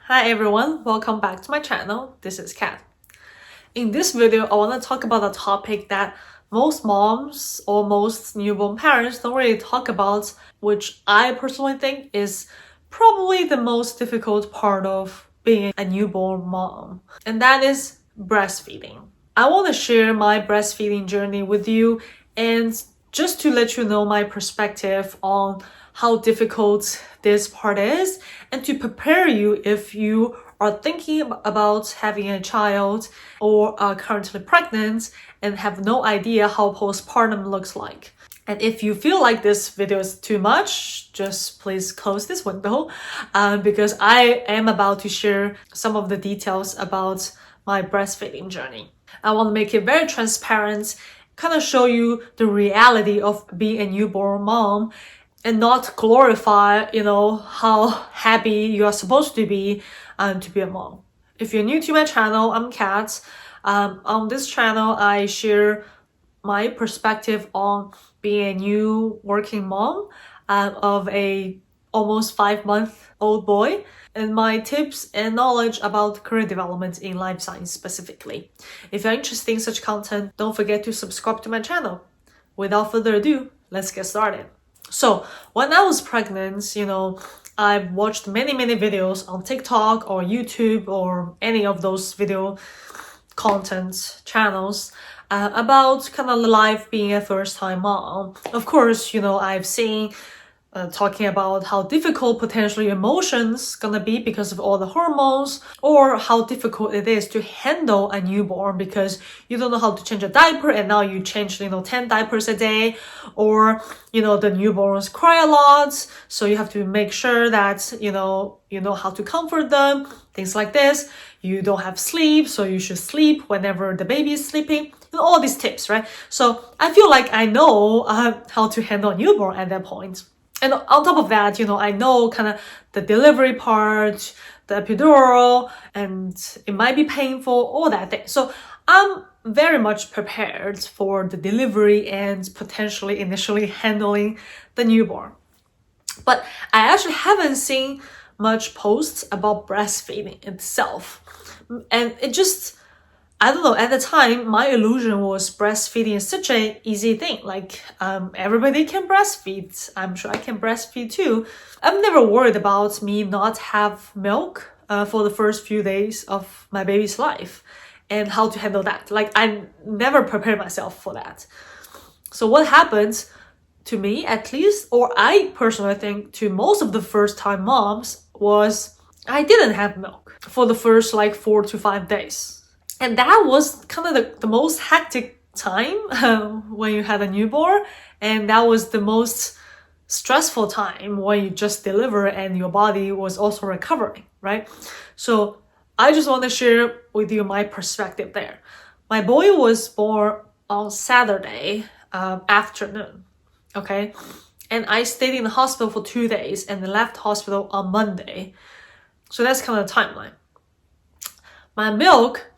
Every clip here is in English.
Hi everyone, welcome back to my channel. This is Kat. In this video, I want to talk about a topic that most moms or most newborn parents don't really talk about, which I personally think is probably the most difficult part of being a newborn mom, and that is breastfeeding. I want to share my breastfeeding journey with you and just to let you know my perspective on how difficult this part is and to prepare you if you are thinking about having a child or are currently pregnant and have no idea how postpartum looks like. And if you feel like this video is too much, just please close this window because I am about to share some of the details about my breastfeeding journey. I want to make it very transparent, kind of show you the reality of being a newborn mom and not glorify, how happy you are supposed to be a mom. If you're new to my channel, I'm Kat. On this channel, I share my perspective on being a new working mom of a almost 5-month-old boy, and my tips and knowledge about career development in life science specifically. If you're interested in such content, don't forget to subscribe to my channel. Without further ado, let's get started. So when I was pregnant, I've watched many videos on TikTok or YouTube or any of those video content channels about kind of life being a first-time mom. Of course, I've seen talking about how difficult potentially emotions gonna be because of all the hormones, or how difficult it is to handle a newborn because you don't know how to change a diaper and now you change 10 diapers a day, or the newborns cry a lot, so you have to make sure that you know how to comfort them, things like this. You don't have sleep, so you should sleep whenever the baby is sleeping. All these tips, right? So I feel like I know how to handle a newborn at that point. And on top of that, I know kind of the delivery part, the epidural, and it might be painful, all that thing. So I'm very much prepared for the delivery and potentially initially handling the newborn. But I actually haven't seen much posts about breastfeeding itself. And it just, I don't know, at the time, my illusion was breastfeeding is such an easy thing. Like, everybody can breastfeed. I'm sure I can breastfeed too. I've never worried about me not have milk for the first few days of my baby's life and how to handle that. Like, I never prepared myself for that. So what happens to me, at least, or I personally think to most of the first-time moms, was I didn't have milk for the first 4 to 5 days. And that was kind of the most hectic time when you had a newborn. And that was the most stressful time when you just deliver and your body was also recovering, right? So I just want to share with you my perspective there. My boy was born on Saturday afternoon, okay? And I stayed in the hospital for 2 days and left hospital on Monday. So that's kind of the timeline. My milk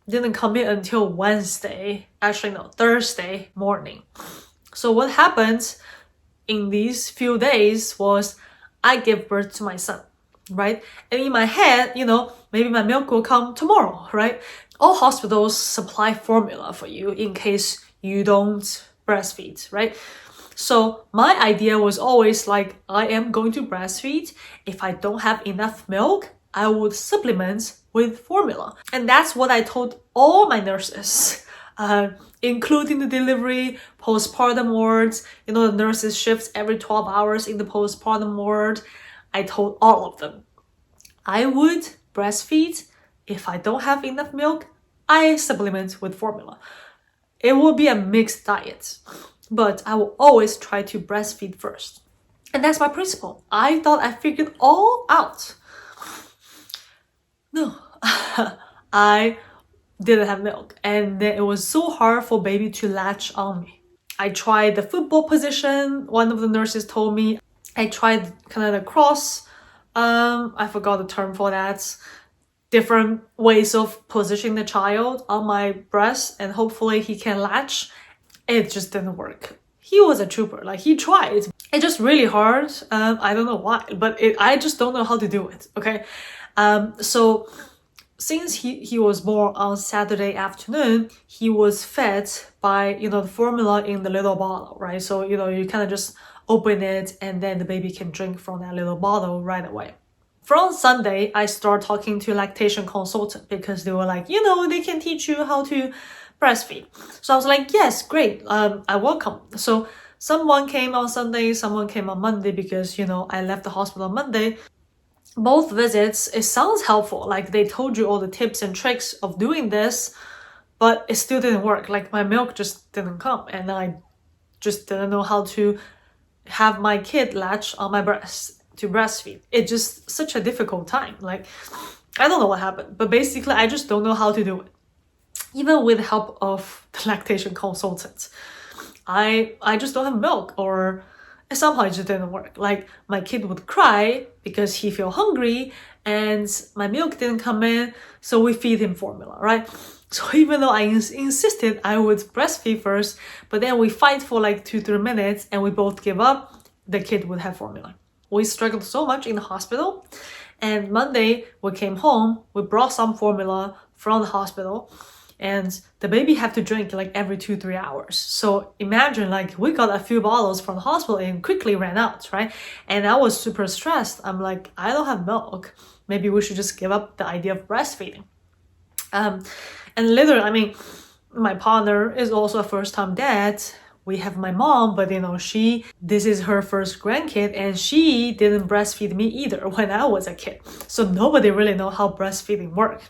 didn't come in until Thursday morning. So what happened in these few days was I gave birth to my son, right? And in my head, maybe my milk will come tomorrow, right? All hospitals supply formula for you in case you don't breastfeed, right? So my idea was always I am going to breastfeed. If I don't have enough milk, I would supplement with formula. And that's what I told all my nurses, including the delivery, postpartum wards. The nurses shifts every 12 hours in the postpartum ward. I told all of them, I would breastfeed. If I don't have enough milk, I supplement with formula. It will be a mixed diet, but I will always try to breastfeed first. And that's my principle. I thought I figured all out. No, I didn't have milk, and then it was so hard for baby to latch on me. I tried the football position. One of the nurses told me. I tried kind of the cross. I forgot the term for that. Different ways of positioning the child on my breast, and hopefully he can latch. It just didn't work. He was a trooper. He tried. It's just really hard. I don't know why, but I just don't know how to do it, okay? So since he was born on Saturday afternoon, he was fed by, the formula in the little bottle, right? So, you kind of just open it and then the baby can drink from that little bottle right away. From Sunday, I started talking to lactation consultant because they were like, they can teach you how to breastfeed. So I was like, yes, great. I welcome. So someone came on Sunday, someone came on Monday because, I left the hospital on Monday. Both visits, it sounds helpful. Like they told you all the tips and tricks of doing this, but it still didn't work. Like my milk just didn't come and I just didn't know how to have my kid latch on my breast to breastfeed. It's just such a difficult time. Like, I don't know what happened, but basically I just don't know how to do it. Even with the help of the lactation consultant, I just don't have milk, or somehow it just didn't work. Like my kid would cry because he feel hungry and my milk didn't come in, so we feed him formula, right? So even though I insisted I would breastfeed first, but then we fight for like 2-3 minutes and we both give up, the kid would have formula. We struggled so much in the hospital, and Monday we came home, we brought some formula from the hospital, and the baby have to drink like every 2-3 hours. So imagine, like, we got a few bottles from the hospital and quickly ran out, right? And I was super stressed. I'm like, I don't have milk. Maybe we should just give up the idea of breastfeeding. And literally, I mean, my partner is also a first-time dad. We have my mom, but this is her first grandkid, and she didn't breastfeed me either when I was a kid. So nobody really know how breastfeeding works.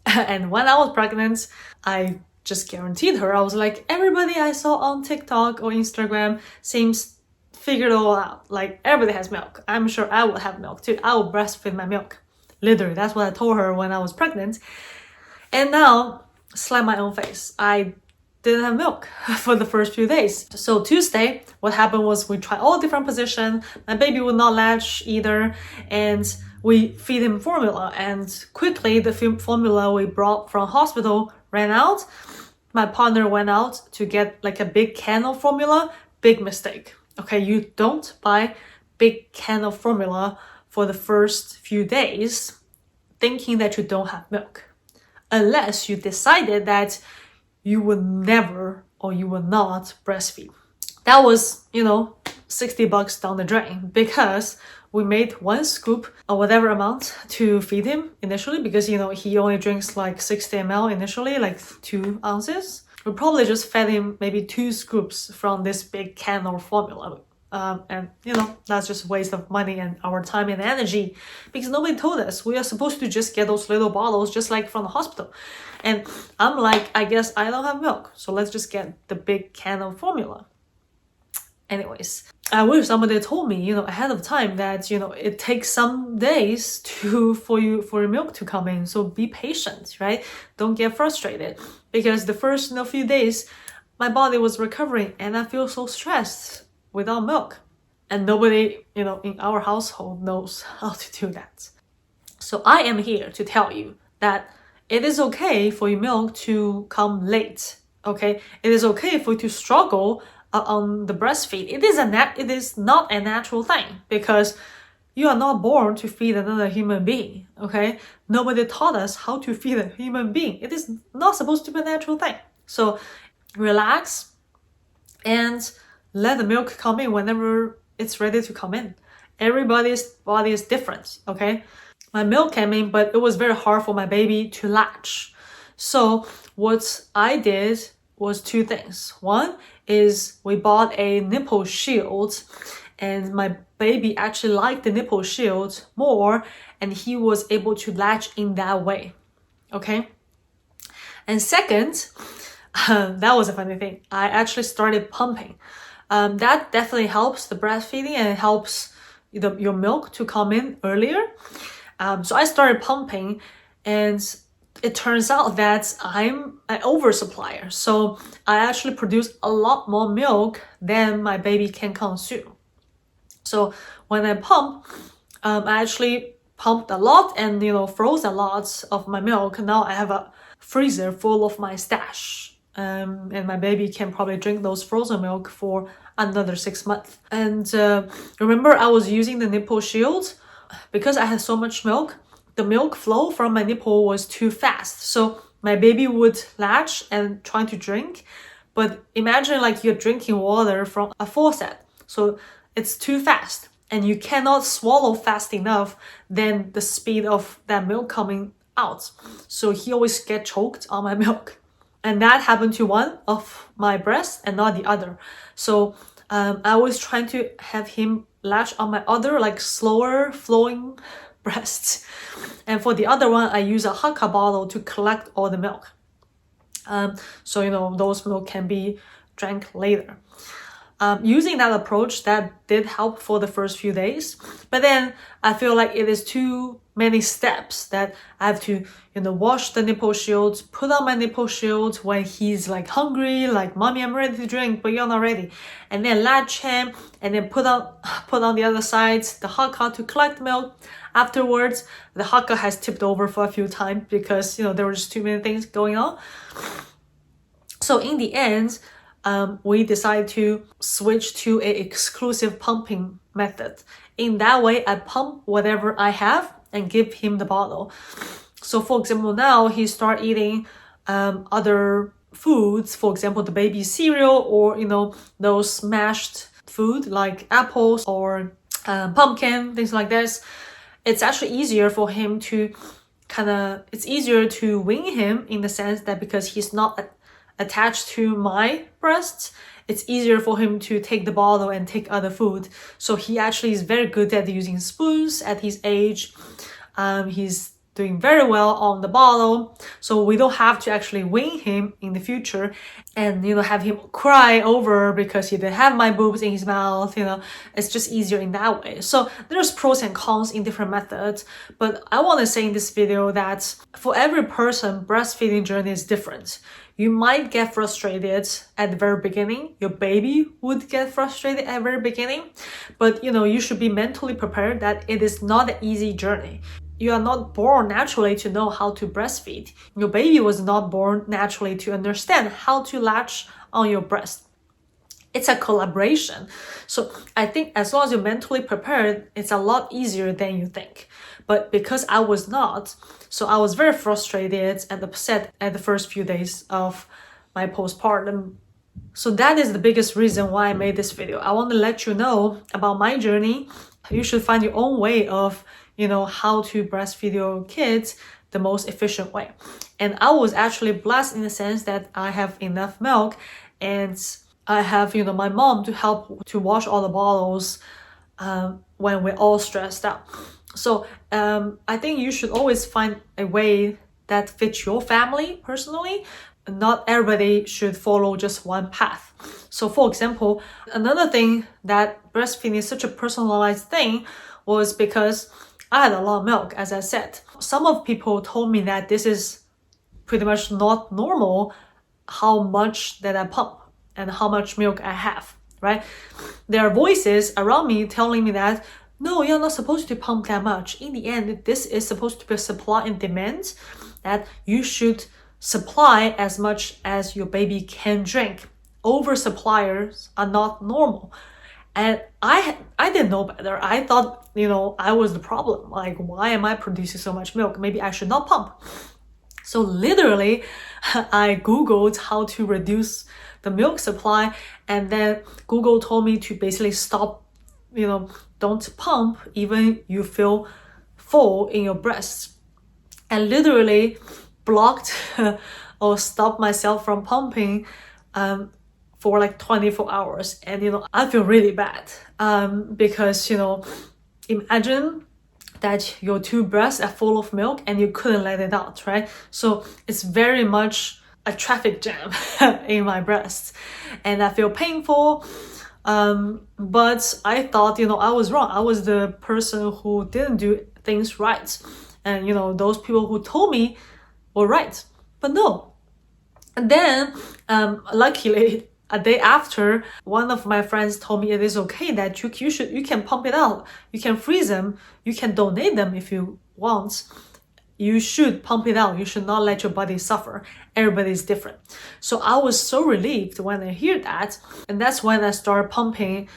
And when I was pregnant, I just guaranteed her. I was like, everybody I saw on TikTok or Instagram seems figured it all out. Like, everybody has milk. I'm sure I will have milk too. I will breastfeed my milk. Literally, that's what I told her when I was pregnant. And now, slap my own face. I didn't have milk for the first few days. So Tuesday, what happened was we tried all different positions. My baby would not latch either. And we feed him formula, and quickly the formula we brought from hospital ran out. My partner went out to get like a big can of formula. Big mistake. Okay, you don't buy big can of formula for the first few days thinking that you don't have milk, unless you decided that you would never or you will not breastfeed. That was, $60 down the drain, because we made 1 scoop or whatever amount to feed him initially, because, he only drinks like 60 ml initially, like 2 ounces. We probably just fed him maybe 2 scoops from this big can of formula. And, that's just a waste of money and our time and energy, because nobody told us. We are supposed to just get those little bottles just like from the hospital. And I'm like, I guess I don't have milk, so let's just get the big can of formula. Anyways, I wish somebody told me, ahead of time that, it takes some days for your milk to come in. So be patient, right? Don't get frustrated, because the first few days, my body was recovering and I feel so stressed without milk. And nobody, in our household knows how to do that. So I am here to tell you that it is okay for your milk to come late, okay? It is okay for you to struggle on the breastfeed. It is not a natural thing, because you are not born to feed another human being, okay? Nobody taught us how to feed a human being. It is not supposed to be a natural thing. So relax and let the milk come in whenever it's ready to come in. Everybody's body is different, okay? My milk came in, but it was very hard for my baby to latch. So what I did was 2 things. One is we bought a nipple shield, and my baby actually liked the nipple shield more, and he was able to latch in that way, okay? And second, that was a funny thing. I actually started pumping. That definitely helps the breastfeeding, and it helps your milk to come in earlier. So I started pumping, and it turns out that I'm an oversupplier. So I actually produce a lot more milk than my baby can consume. So when I pump, I actually pumped a lot and, froze a lot of my milk. Now I have a freezer full of my stash. And my baby can probably drink those frozen milk for another 6 months. And remember, I was using the nipple shield because I had so much milk. the milk flow from my nipple was too fast. So my baby would latch and try to drink. But imagine like you're drinking water from a faucet. So it's too fast and you cannot swallow fast enough than the speed of that milk coming out. So he always get choked on my milk. And that happened to one of my breasts and not the other. So I was trying to have him latch on my other, like slower flowing breasts. And for the other one, I use a Hakka bottle to collect all the milk. So, you know, those milk can be drank later. Using that approach, that did help for the first few days. But then I feel like it is too many steps that I have to, you know, wash the nipple shields, put on my nipple shield when he's like hungry, like, mommy, I'm ready to drink, but you're not ready. And then latch him and then put on the other side the Hakka to collect milk. Afterwards, the Hakka has tipped over for a few times because, you know, there were just too many things going on. So in the end, we decided to switch to an exclusive pumping method. In that way, I pump whatever I have and give him the bottle. So for example, now he start eating other foods, for example, the baby cereal or, you know, those mashed food like apples or pumpkin, things like this. It's actually easier for him to it's easier to wean him in the sense that because he's not attached to my breasts, it's easier for him to take the bottle and take other food. So he actually is very good at using spoons at his age. He's doing very well on the bottle. So we don't have to actually wean him in the future and, you know, have him cry over because he didn't have my boobs in his mouth, you know. It's just easier in that way. So there's pros and cons in different methods. But I want to say in this video that for every person, breastfeeding journey is different. You might get frustrated at the very beginning. Your baby would get frustrated at the very beginning. But, you know, you should be mentally prepared that it is not an easy journey. You are not born naturally to know how to breastfeed. Your baby was not born naturally to understand how to latch on your breast. It's a collaboration. So I think as long as you're mentally prepared, it's a lot easier than you think. But because I was not, so I was very frustrated and upset at the first few days of my postpartum. So that is the biggest reason why I made this video. I want to let you know about my journey. You should find your own way of, you know, how to breastfeed your kids the most efficient way. And I was actually blessed in the sense that I have enough milk and I have, you know, my mom to help to wash all the bottles when we're all stressed out. So I think you should always find a way that fits your family personally. Not everybody should follow just one path. So for example, another thing that breastfeeding is such a personalized thing was because I had a lot of milk, as I said. Some of people told me that this is pretty much not normal, how much that I pump and how much milk I have, right? There are voices around me telling me that, no, you're not supposed to pump that much. In the end, this is supposed to be supply and demand, that you should supply as much as your baby can drink. Oversuppliers are not normal. And I didn't know better. I thought, you know, I was the problem. Like, why am I producing so much milk? Maybe I should not pump. So literally, I Googled how to reduce the milk supply. And then Google told me to basically stop, you know, don't pump even you feel full in your breasts. And literally blocked or stopped myself from pumping for like 24 hours. And, you know, I feel really bad because, you know, imagine that your two breasts are full of milk and you couldn't let it out, right? So it's very much a traffic jam in my breasts and I feel painful. But I thought, you know, I was wrong. I was the person who didn't do things right. And, you know, those people who told me were right, but no. And then, luckily, a day after, one of my friends told me it is okay that you can pump it out. You can freeze them. You can donate them if you want. You should pump it out. You should not let your body suffer. Everybody's different. So I was so relieved when I hear that. And that's when I started pumping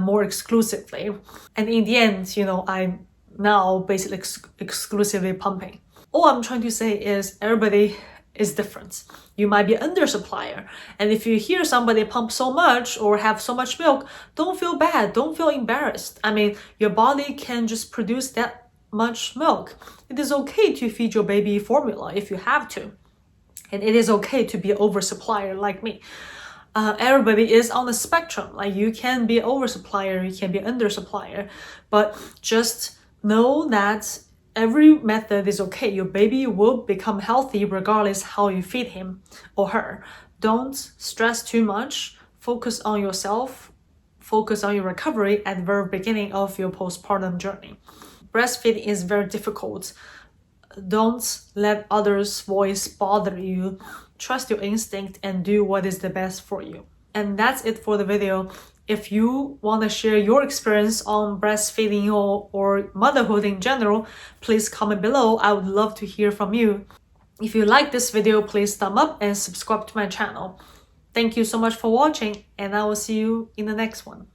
more exclusively. And in the end, you know, I now basically exclusively pumping. All I'm trying to say is everybody is different. You might be under supplier, and if you hear somebody pump so much or have so much milk, don't feel bad, don't feel embarrassed. I mean, your body can just produce that much milk. It is okay to feed your baby formula if you have to, and it is okay to be an oversupplier like me. Everybody is on the spectrum. Like, you can be oversupplier, you can be undersupplier, but just know that every method is okay. Your baby will become healthy regardless how you feed him or her. Don't stress too much. Focus on yourself. Focus on your recovery at the very beginning of your postpartum journey. Breastfeeding is very difficult. Don't let others' voice bother you. Trust your instinct and do what is the best for you. And that's it for the video. If you want to share your experience on breastfeeding or motherhood in general, please comment below. I would love to hear from you. If you like this video, please thumb up and subscribe to my channel. Thank you so much for watching, and I will see you in the next one.